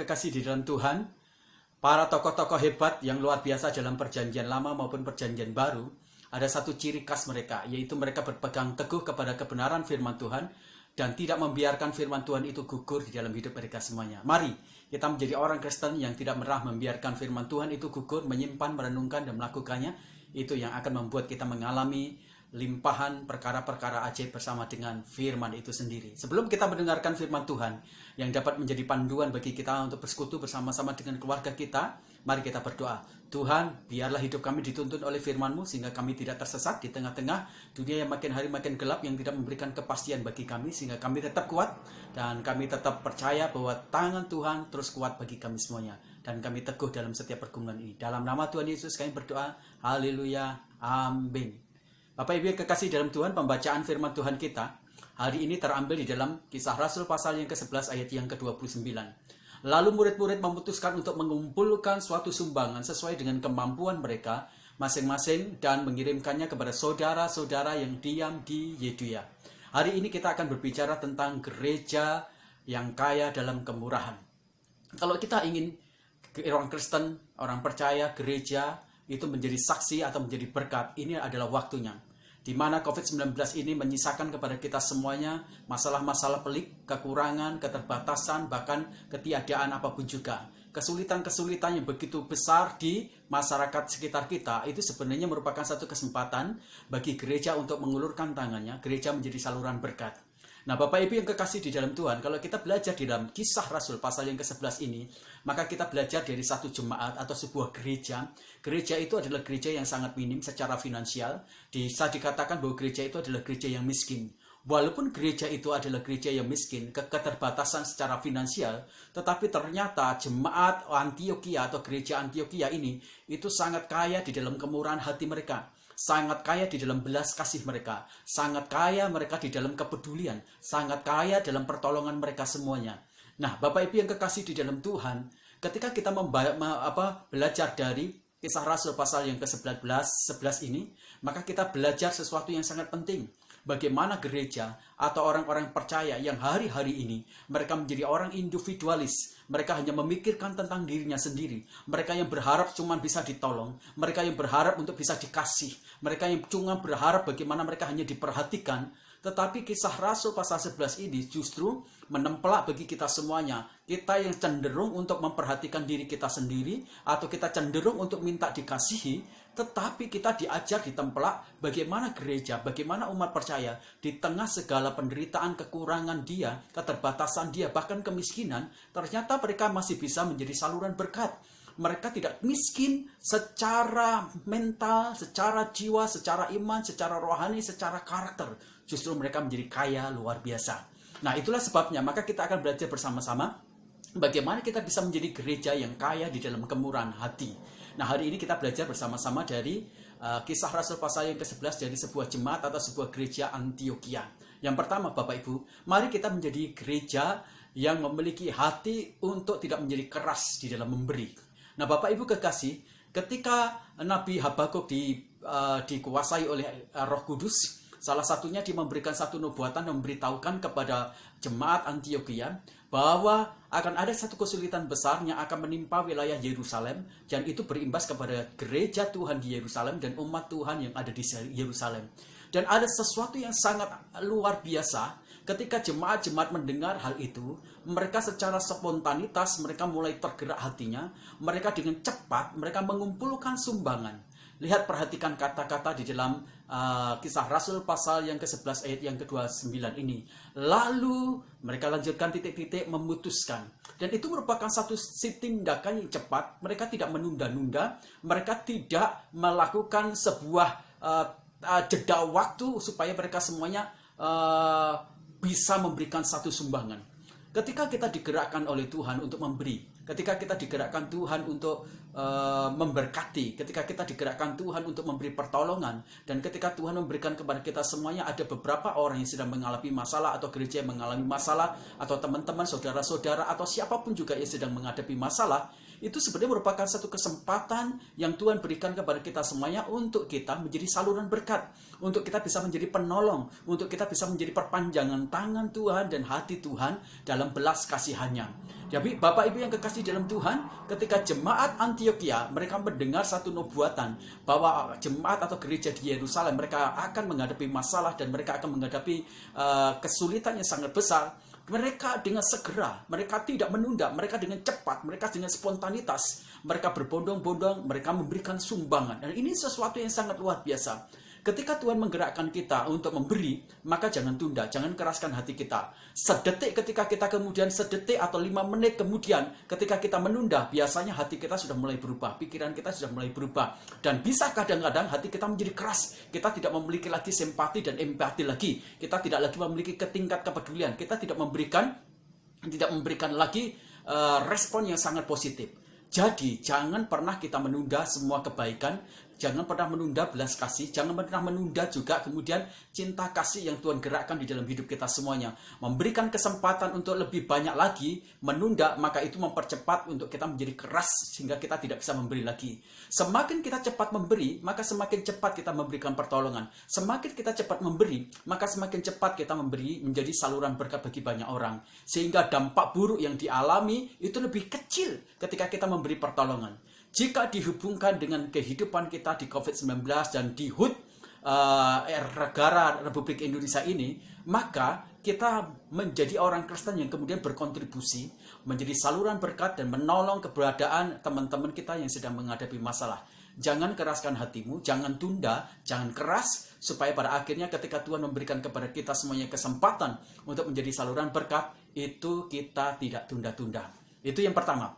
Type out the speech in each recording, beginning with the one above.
kekasih di dalam Tuhan, para tokoh-tokoh hebat yang luar biasa dalam perjanjian lama maupun perjanjian baru, ada satu ciri khas mereka, yaitu mereka berpegang teguh kepada kebenaran firman Tuhan dan tidak membiarkan firman Tuhan itu gugur di dalam hidup mereka semuanya. Mari kita menjadi orang Kristen yang tidak pernah membiarkan firman Tuhan itu gugur, menyimpan, merenungkan, dan melakukannya. Itu yang akan membuat kita mengalami limpahan perkara-perkara ajaib bersama dengan firman itu sendiri. Sebelum kita mendengarkan firman Tuhan yang dapat menjadi panduan bagi kita untuk bersekutu bersama-sama dengan keluarga kita, mari kita berdoa. Tuhan, biarlah hidup kami dituntun oleh firman-Mu sehingga kami tidak tersesat di tengah-tengah dunia yang makin hari makin gelap, yang tidak memberikan kepastian bagi kami, sehingga kami tetap kuat dan kami tetap percaya bahwa tangan Tuhan terus kuat bagi kami semuanya, dan kami teguh dalam setiap pergumulan ini. Dalam nama Tuhan Yesus kami berdoa. Haleluya. Amin. Bapak Ibu yang kekasih dalam Tuhan, pembacaan firman Tuhan kita hari ini terambil di dalam Kisah Rasul pasal yang ke-11 ayat yang ke-29. Lalu murid-murid memutuskan untuk mengumpulkan suatu sumbangan sesuai dengan kemampuan mereka masing-masing dan mengirimkannya kepada saudara-saudara yang diam di Yudea. Hari ini kita akan berbicara tentang gereja yang kaya dalam kemurahan. Kalau kita ingin orang Kristen, orang percaya, gereja itu menjadi saksi atau menjadi berkat, ini adalah waktunya. Di mana COVID-19 ini menyisakan kepada kita semuanya masalah-masalah pelik, kekurangan, keterbatasan, bahkan ketiadaan apapun juga. Kesulitan-kesulitan yang begitu besar di masyarakat sekitar kita, itu sebenarnya merupakan satu kesempatan bagi gereja untuk mengulurkan tangannya, gereja menjadi saluran berkat. Nah, Bapak Ibu yang kekasih di dalam Tuhan, kalau kita belajar di dalam Kisah Rasul pasal yang ke-11 ini, maka kita belajar dari satu jemaat atau sebuah gereja. Gereja itu adalah gereja yang sangat minim secara finansial. Bisa dikatakan bahwa gereja itu adalah gereja yang miskin. Walaupun gereja itu adalah gereja yang miskin, keterbatasan secara finansial, tetapi ternyata jemaat Antioquia atau gereja Antioquia ini itu sangat kaya di dalam kemurahan hati mereka. Sangat kaya di dalam belas kasih mereka, sangat kaya mereka di dalam kepedulian, sangat kaya dalam pertolongan mereka semuanya. Nah, Bapak Ibu yang kekasih di dalam Tuhan, ketika kita belajar dari Kisah Rasul pasal yang ke-11 ini, maka kita belajar sesuatu yang sangat penting. Bagaimana gereja atau orang-orang percaya yang hari-hari ini mereka menjadi orang individualis. Mereka hanya memikirkan tentang dirinya sendiri. Mereka yang berharap cuma bisa ditolong. Mereka yang berharap untuk bisa dikasih. Mereka yang cuma berharap bagaimana mereka hanya diperhatikan. Tetapi Kisah Rasul pasal 11 ini justru menemplak bagi kita semuanya. Kita yang cenderung untuk memperhatikan diri kita sendiri, atau kita cenderung untuk minta dikasihi, tetapi kita diajar, ditemplak bagaimana gereja, bagaimana umat percaya di tengah segala penderitaan, kekurangan dia, keterbatasan dia, bahkan kemiskinan, ternyata mereka masih bisa menjadi saluran berkat. Mereka tidak miskin secara mental, secara jiwa, secara iman, secara rohani, secara karakter. Justru mereka menjadi kaya luar biasa. Nah, itulah sebabnya maka kita akan belajar bersama-sama bagaimana kita bisa menjadi gereja yang kaya di dalam kemurahan hati. Nah, hari ini kita belajar bersama-sama dari Kisah Rasul pasal yang ke-11 dari sebuah jemaat atau sebuah gereja Antioquia. Yang pertama, Bapak Ibu, mari kita menjadi gereja yang memiliki hati untuk tidak menjadi keras di dalam memberi. Nah, Bapak Ibu kekasih, ketika Nabi Habakuk dikuasai oleh Roh Kudus, salah satunya dia memberikan satu nubuatan dan memberitahukan kepada jemaat Antioquia bahwa akan ada satu kesulitan besar yang akan menimpa wilayah Yerusalem, dan itu berimbas kepada gereja Tuhan di Yerusalem dan umat Tuhan yang ada di Yerusalem. Dan ada sesuatu yang sangat luar biasa ketika jemaat-jemaat mendengar hal itu, mereka secara spontanitas mereka mulai tergerak hatinya, mereka dengan cepat mereka mengumpulkan sumbangan. Lihat, perhatikan kata-kata di dalam Kisah Rasul pasal yang ke-11 ayat yang ke-29 ini. Lalu mereka lanjutkan titik-titik memutuskan. Dan itu merupakan satu tindakan yang cepat. Mereka tidak menunda-nunda. Mereka tidak melakukan sebuah jeda waktu supaya mereka semuanya bisa memberikan satu sumbangan. Ketika kita digerakkan oleh Tuhan untuk memberi, ketika kita digerakkan Tuhan untuk memberkati, ketika kita digerakkan Tuhan untuk memberi pertolongan, dan ketika Tuhan memberikan kepada kita semuanya, ada beberapa orang yang sedang mengalami masalah, atau gereja yang mengalami masalah, atau teman-teman, saudara-saudara, atau siapapun juga yang sedang menghadapi masalah, itu sebenarnya merupakan satu kesempatan yang Tuhan berikan kepada kita semuanya untuk kita menjadi saluran berkat, untuk kita bisa menjadi penolong, untuk kita bisa menjadi perpanjangan tangan Tuhan dan hati Tuhan dalam belas kasihannya. Jadi Bapak Ibu yang kekasih dalam Tuhan, ketika jemaat Antioquia mereka mendengar satu nubuatan bahwa jemaat atau gereja di Yerusalem mereka akan menghadapi masalah dan mereka akan menghadapi kesulitan yang sangat besar, mereka dengan segera, mereka tidak menunda, mereka dengan cepat, mereka dengan spontanitas, mereka berbondong-bondong, mereka memberikan sumbangan. Dan ini sesuatu yang sangat luar biasa. Ketika Tuhan menggerakkan kita untuk memberi, maka jangan tunda, jangan keraskan hati kita. Sedetik ketika kita kemudian, sedetik atau 5 menit kemudian, ketika kita menunda, biasanya hati kita sudah mulai berubah, pikiran kita sudah mulai berubah. Dan bisa kadang-kadang hati kita menjadi keras, kita tidak memiliki lagi simpati dan empati lagi, kita tidak lagi memiliki tingkat kepedulian, kita tidak memberikan lagi respon yang sangat positif. Jadi, jangan pernah kita menunda semua kebaikan, jangan pernah menunda belas kasih, jangan pernah menunda juga kemudian cinta kasih yang Tuhan gerakkan di dalam hidup kita semuanya. Memberikan kesempatan untuk lebih banyak lagi, menunda, maka itu mempercepat untuk kita menjadi keras sehingga kita tidak bisa memberi lagi. Semakin kita cepat memberi, maka semakin cepat kita memberikan pertolongan. Semakin kita cepat memberi, maka semakin cepat kita memberi menjadi saluran berkat bagi banyak orang. Sehingga dampak buruk yang dialami itu lebih kecil ketika kita memberi pertolongan. Jika dihubungkan dengan kehidupan kita di COVID-19 dan di HUT negara Republik Indonesia ini, maka kita menjadi orang Kristen yang kemudian berkontribusi menjadi saluran berkat dan menolong keberadaan teman-teman kita yang sedang menghadapi masalah. Jangan keraskan hatimu, jangan tunda, jangan keras, supaya pada akhirnya ketika Tuhan memberikan kepada kita semuanya kesempatan untuk menjadi saluran berkat, itu kita tidak tunda-tunda. Itu yang pertama.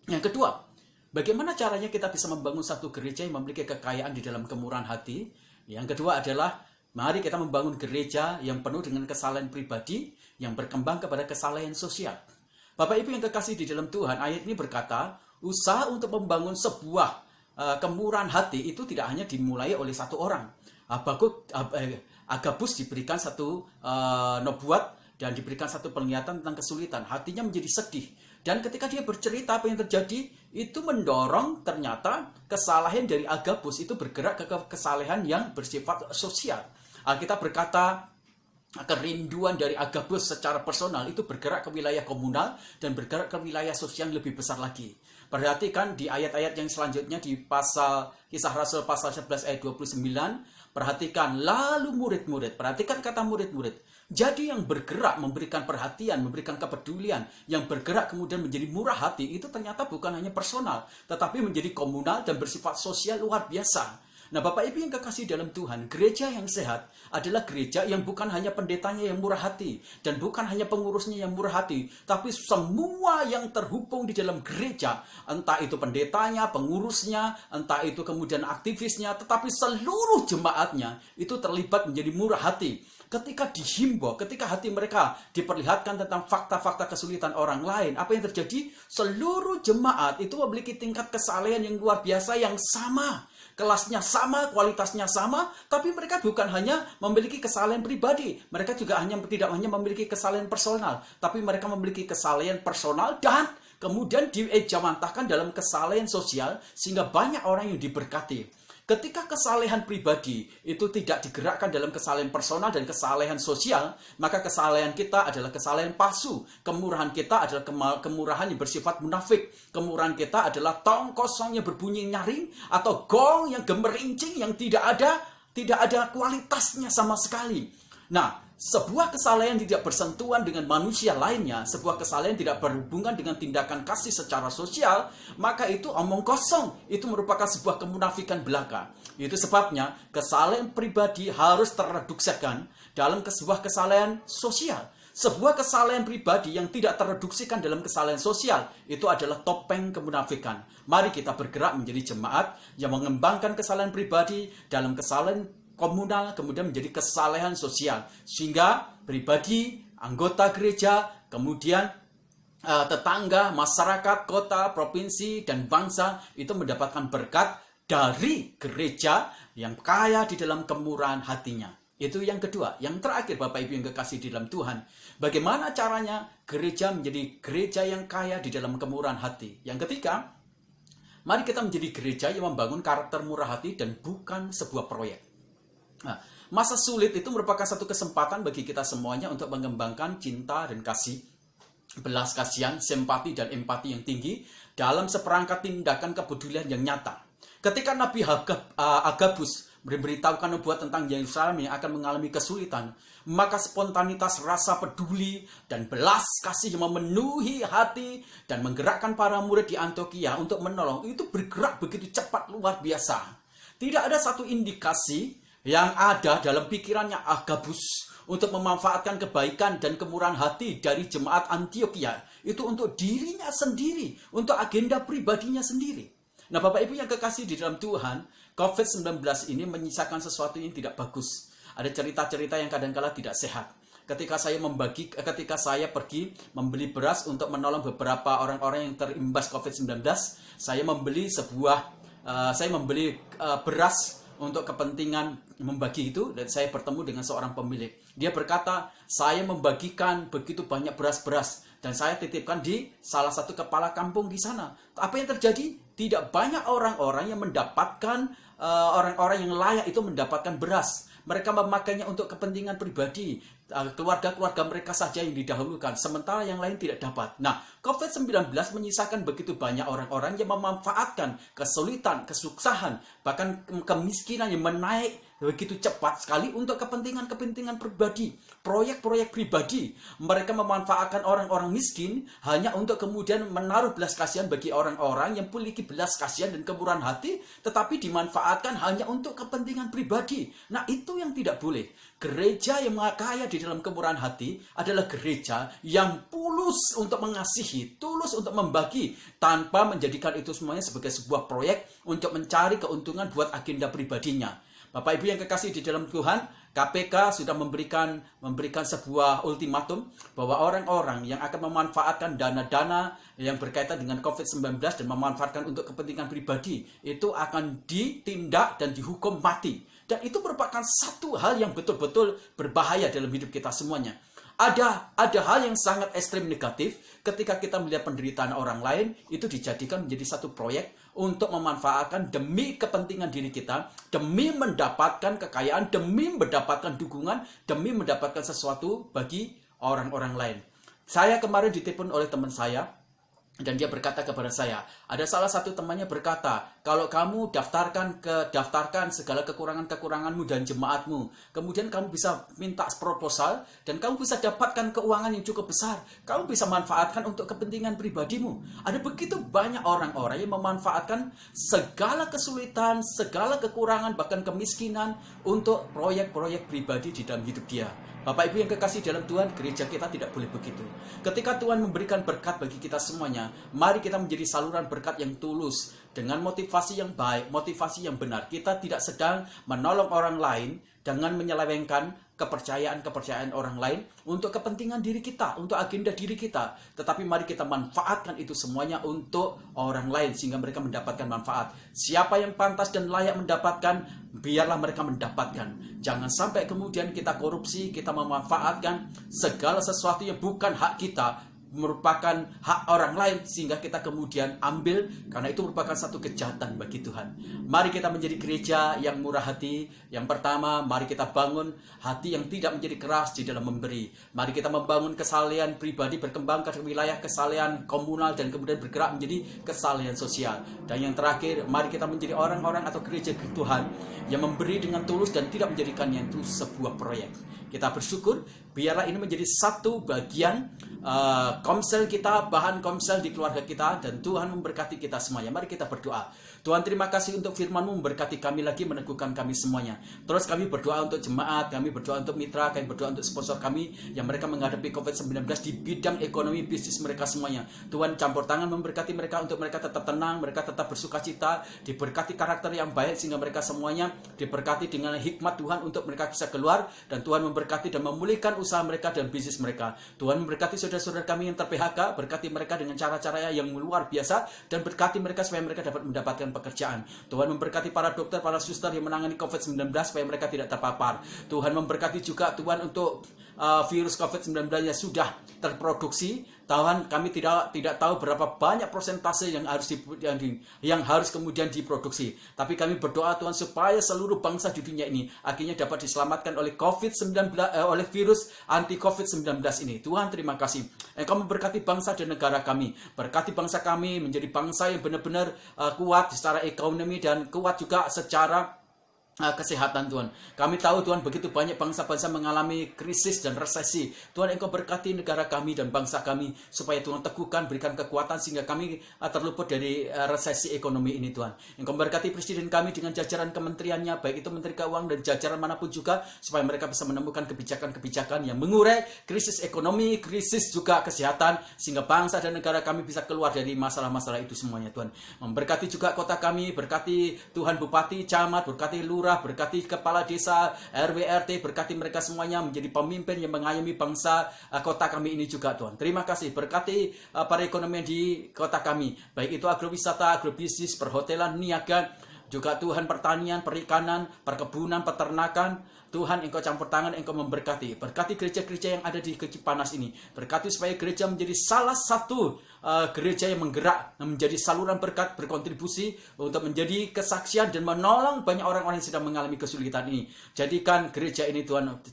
Yang kedua, bagaimana caranya kita bisa membangun satu gereja yang memiliki kekayaan di dalam kemurahan hati? Yang kedua adalah, mari kita membangun gereja yang penuh dengan kesalahan pribadi, yang berkembang kepada kesalahan sosial. Bapak Ibu yang kekasih di dalam Tuhan, ayat ini berkata, usaha untuk membangun sebuah kemurahan hati itu tidak hanya dimulai oleh satu orang. Agabus diberikan satu nubuat dan diberikan satu penglihatan tentang kesulitan. Hatinya menjadi sedih. Dan ketika dia bercerita apa yang terjadi, itu mendorong ternyata kesalahan dari Agabus itu bergerak ke kesalahan yang bersifat sosial. Alkitab berkata, kerinduan dari Agabus secara personal itu bergerak ke wilayah komunal dan bergerak ke wilayah sosial yang lebih besar lagi. Perhatikan di ayat-ayat yang selanjutnya di pasal Kisah Rasul pasal 11 ayat 29, perhatikan lalu murid-murid, perhatikan kata murid-murid. Jadi yang bergerak memberikan perhatian, memberikan kepedulian, yang bergerak kemudian menjadi murah hati, itu ternyata bukan hanya personal, tetapi menjadi komunal dan bersifat sosial luar biasa. Nah, Bapak Ibu yang kekasih dalam Tuhan, gereja yang sehat adalah gereja yang bukan hanya pendetanya yang murah hati, dan bukan hanya pengurusnya yang murah hati, tapi semua yang terhubung di dalam gereja, entah itu pendetanya, pengurusnya, entah itu kemudian aktivisnya, tetapi seluruh jemaatnya itu terlibat menjadi murah hati. Ketika dihimbau, ketika hati mereka diperlihatkan tentang fakta-fakta kesulitan orang lain, apa yang terjadi? Seluruh jemaat itu memiliki tingkat kesalehan yang luar biasa yang sama. Kelasnya sama, kualitasnya sama, tapi mereka bukan hanya memiliki kesalahan pribadi. Mereka juga tidak hanya memiliki kesalahan personal, tapi mereka memiliki kesalahan personal dan kemudian diejawantahkan dalam kesalahan sosial sehingga banyak orang yang diberkati. Ketika kesalehan pribadi itu tidak digerakkan dalam kesalehan personal dan kesalehan sosial, maka kesalehan kita adalah kesalehan palsu. Kemurahan kita adalah kemurahan yang bersifat munafik. Kemurahan kita adalah tong kosong yang berbunyi nyaring atau gong yang gemerincing yang tidak ada kualitasnya sama sekali. Nah, sebuah kesalahan tidak bersentuhan dengan manusia lainnya, sebuah kesalahan tidak berhubungan dengan tindakan kasih secara sosial, maka itu omong kosong. Itu merupakan sebuah kemunafikan belaka. Itu sebabnya kesalahan pribadi harus tereduksikan dalam sebuah kesalahan sosial. Sebuah kesalahan pribadi yang tidak tereduksikan dalam kesalahan sosial, itu adalah topeng kemunafikan. Mari kita bergerak menjadi jemaat yang mengembangkan kesalahan pribadi dalam kesalahan komunal, kemudian menjadi kesalehan sosial. Sehingga pribadi, anggota gereja, kemudian tetangga, masyarakat, kota, provinsi, dan bangsa itu mendapatkan berkat dari gereja yang kaya di dalam kemurahan hatinya. Itu yang kedua. Yang terakhir, Bapak Ibu yang kekasih di dalam Tuhan, bagaimana caranya gereja menjadi gereja yang kaya di dalam kemurahan hati? Yang ketiga, Mari kita menjadi gereja yang membangun karakter murah hati dan bukan sebuah proyek. Nah, masa sulit itu merupakan satu kesempatan bagi kita semuanya untuk mengembangkan cinta dan kasih, belas kasihan, simpati, dan empati yang tinggi dalam seperangkat tindakan kepedulian yang nyata. Ketika Nabi Agabus memberitahukan nubuat tentang Yerusalem yang akan mengalami kesulitan, maka spontanitas rasa peduli dan belas kasih yang memenuhi hati dan menggerakkan para murid di Antioquia untuk menolong itu bergerak begitu cepat, luar biasa. Tidak ada satu indikasi yang ada dalam pikirannya Agabus untuk memanfaatkan kebaikan dan kemurahan hati dari jemaat Antioquia itu untuk dirinya sendiri, untuk agenda pribadinya sendiri. Nah, Bapak Ibu yang kekasih di dalam Tuhan, COVID-19 ini menyisakan sesuatu yang tidak bagus. Ada cerita-cerita yang kadang-kala tidak sehat. Ketika saya pergi membeli beras untuk menolong beberapa orang-orang yang terimbas COVID-19, saya membeli beras untuk kepentingan membagi itu, dan saya bertemu dengan seorang pemilik. Dia berkata, saya membagikan begitu banyak beras-beras dan saya titipkan di salah satu kepala kampung di sana. Apa yang terjadi? Tidak banyak orang-orang yang mendapatkan, orang-orang yang layak itu mendapatkan beras. Mereka memakainya untuk kepentingan pribadi, keluarga-keluarga mereka saja yang didahulukan, sementara yang lain tidak dapat. Nah, COVID-19 menyisakan begitu banyak orang-orang yang memanfaatkan kesulitan, kesuksahan, bahkan kemiskinan yang menaik begitu cepat sekali untuk kepentingan-kepentingan pribadi, proyek-proyek pribadi. Mereka memanfaatkan orang-orang miskin hanya untuk kemudian menaruh belas kasihan bagi orang-orang yang memiliki belas kasihan dan kemurahan hati, tetapi dimanfaatkan hanya untuk kepentingan pribadi. Nah, itu yang tidak boleh. Gereja yang kaya di dalam kemurahan hati adalah gereja yang tulus untuk mengasihi, tulus untuk membagi, tanpa menjadikan itu semuanya sebagai sebuah proyek untuk mencari keuntungan buat agenda pribadinya. Bapak Ibu yang kekasih di dalam Tuhan, KPK sudah memberikan sebuah ultimatum bahwa orang-orang yang akan memanfaatkan dana-dana yang berkaitan dengan COVID-19 dan memanfaatkan untuk kepentingan pribadi itu akan ditindak dan dihukum mati. Dan itu merupakan satu hal yang betul-betul berbahaya dalam hidup kita semuanya. Ada hal yang sangat ekstrem negatif ketika kita melihat penderitaan orang lain itu dijadikan menjadi satu proyek untuk memanfaatkan demi kepentingan diri kita, demi mendapatkan kekayaan, demi mendapatkan dukungan, demi mendapatkan sesuatu bagi orang-orang lain. Saya kemarin ditelepon oleh teman saya, dan dia berkata kepada saya, ada salah satu temannya berkata, kalau kamu daftarkan segala kekurangan-kekuranganmu dan jemaatmu, kemudian kamu bisa minta proposal, dan kamu bisa dapatkan keuangan yang cukup besar, kamu bisa manfaatkan untuk kepentingan pribadimu. Ada begitu banyak orang-orang yang memanfaatkan segala kesulitan, segala kekurangan, bahkan kemiskinan untuk proyek-proyek pribadi di dalam hidup dia. Bapak Ibu yang kekasih dalam Tuhan, gereja kita tidak boleh begitu. Ketika Tuhan memberikan berkat bagi kita semuanya, mari kita menjadi saluran berkat yang tulus, dengan motivasi yang baik, motivasi yang benar. Kita tidak sedang menolong orang lain dengan menyelewengkan kepercayaan orang lain untuk kepentingan diri kita, untuk agenda diri kita. Tetapi mari kita manfaatkan itu semuanya untuk orang lain sehingga mereka mendapatkan manfaat. Siapa yang pantas dan layak mendapatkan, biarlah mereka mendapatkan. Jangan sampai kemudian kita korupsi, kita memanfaatkan segala sesuatu yang bukan hak kita, merupakan hak orang lain sehingga kita kemudian ambil, karena itu merupakan satu kejahatan bagi Tuhan. Mari kita menjadi gereja yang murah hati. Yang pertama, mari kita bangun hati yang tidak menjadi keras di dalam memberi. Mari kita membangun kesalehan pribadi, berkembang ke wilayah kesalehan komunal dan kemudian bergerak menjadi kesalehan sosial. Dan yang terakhir, mari kita menjadi orang-orang atau gereja Tuhan yang memberi dengan tulus dan tidak menjadikannya itu sebuah proyek. Kita bersyukur, biarlah ini menjadi satu bagian komsel kita, bahan komsel di keluarga kita, dan Tuhan memberkati kita semuanya. Mari kita berdoa. Tuhan, terima kasih untuk firman-Mu, memberkati kami lagi, meneguhkan kami semuanya. Terus kami berdoa untuk jemaat, kami berdoa untuk mitra, kami berdoa untuk sponsor kami yang mereka menghadapi COVID-19 di bidang ekonomi bisnis mereka semuanya. Tuhan campur tangan memberkati mereka untuk mereka tetap tenang, mereka tetap bersuka cita, diberkati karakter yang baik sehingga mereka semuanya diberkati dengan hikmat Tuhan untuk mereka bisa keluar, dan Tuhan memberkati dan memulihkan usaha mereka dan bisnis mereka. Tuhan memberkati saudara-saudara kami yang ter-PHK, berkati mereka dengan cara-cara yang luar biasa, dan berkati mereka supaya mereka dapat mendapatkan pekerjaan. Tuhan memberkati para dokter, para suster yang menangani COVID-19 supaya mereka tidak terpapar. Tuhan memberkati juga Tuhan untuk virus COVID-19 yang sudah terproduksi. Tuhan, kami tidak tahu berapa banyak persentase yang harus kemudian diproduksi. Tapi kami berdoa Tuhan supaya seluruh bangsa di dunia ini akhirnya dapat diselamatkan oleh oleh virus anti COVID-19 ini. Tuhan, terima kasih. Engkau memberkati bangsa dan negara kami. Berkati bangsa kami menjadi bangsa yang benar-benar kuat secara ekonomi dan kuat juga secara kesehatan Tuhan. Kami tahu Tuhan begitu banyak bangsa-bangsa mengalami krisis dan resesi. Tuhan, Engkau berkati negara kami dan bangsa kami supaya Tuhan teguhkan, berikan kekuatan sehingga kami terluput dari resesi ekonomi ini Tuhan. Engkau berkati presiden kami dengan jajaran kementeriannya, baik itu Menteri Keuangan dan jajaran manapun juga, supaya mereka bisa menemukan kebijakan-kebijakan yang mengurai krisis ekonomi, krisis juga kesehatan, sehingga bangsa dan negara kami bisa keluar dari masalah-masalah itu semuanya Tuhan. Memberkati juga kota kami, berkati Tuhan Bupati, Camat, berkati Lurah, berkati kepala desa, RW, RT, berkati mereka semuanya menjadi pemimpin yang mengayomi bangsa kota kami ini juga Tuhan. Terima kasih, berkati perekonomian di kota kami, baik itu agrowisata, agrobisnis, perhotelan, niaga, juga Tuhan pertanian, perikanan, perkebunan, peternakan. Tuhan, Engkau campur tangan, Engkau memberkati. Berkati gereja-gereja yang ada di Cipanas ini. Berkati supaya gereja menjadi salah satu gereja yang menggerak, menjadi saluran berkat, berkontribusi untuk menjadi kesaksian dan menolong banyak orang-orang yang sedang mengalami kesulitan ini. Jadikan gereja ini Tuhan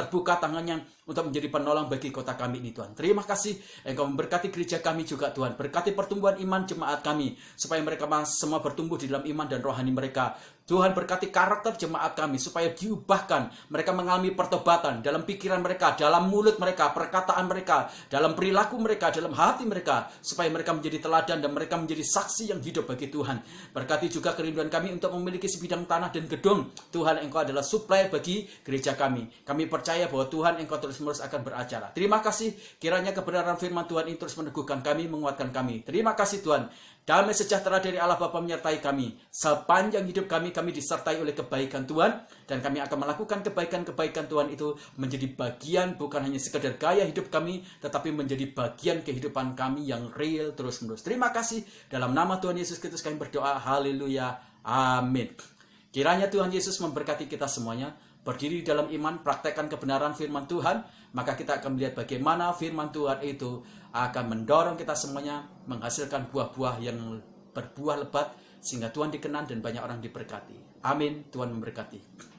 terbuka tangannya untuk menjadi penolong bagi kota kami ini Tuhan. Terima kasih, Engkau memberkati gereja kami juga Tuhan. Berkati pertumbuhan iman jemaat kami, supaya mereka semua bertumbuh di dalam iman dan rohani mereka. Tuhan, berkati karakter jemaat kami supaya diubahkan, mereka mengalami pertobatan dalam pikiran mereka, dalam mulut mereka, perkataan mereka, dalam perilaku mereka, dalam hati mereka, supaya mereka menjadi teladan dan mereka menjadi saksi yang hidup bagi Tuhan. Berkati juga kerinduan kami untuk memiliki sebidang tanah dan gedung. Tuhan, Engkau adalah supply bagi gereja kami. Kami percaya bahwa Tuhan, Engkau terus-menerus akan beracara. Terima kasih, kiranya kebenaran firman Tuhan ini terus meneguhkan kami, menguatkan kami. Terima kasih Tuhan. Damai sejahtera dari Allah Bapa menyertai kami. Sepanjang hidup kami disertai oleh kebaikan Tuhan. Dan kami akan melakukan kebaikan-kebaikan Tuhan itu menjadi bagian, bukan hanya sekedar gaya hidup kami, tetapi menjadi bagian kehidupan kami yang real terus-menerus. Terima kasih. Dalam nama Tuhan Yesus Kristus kami berdoa. Haleluya. Amin. Kiranya Tuhan Yesus memberkati kita semuanya. Berdiri dalam iman, praktekkan kebenaran firman Tuhan, maka kita akan melihat bagaimana firman Tuhan itu akan mendorong kita semuanya menghasilkan buah-buah yang berbuah lebat, sehingga Tuhan dikenal dan banyak orang diberkati. Amin. Tuhan memberkati.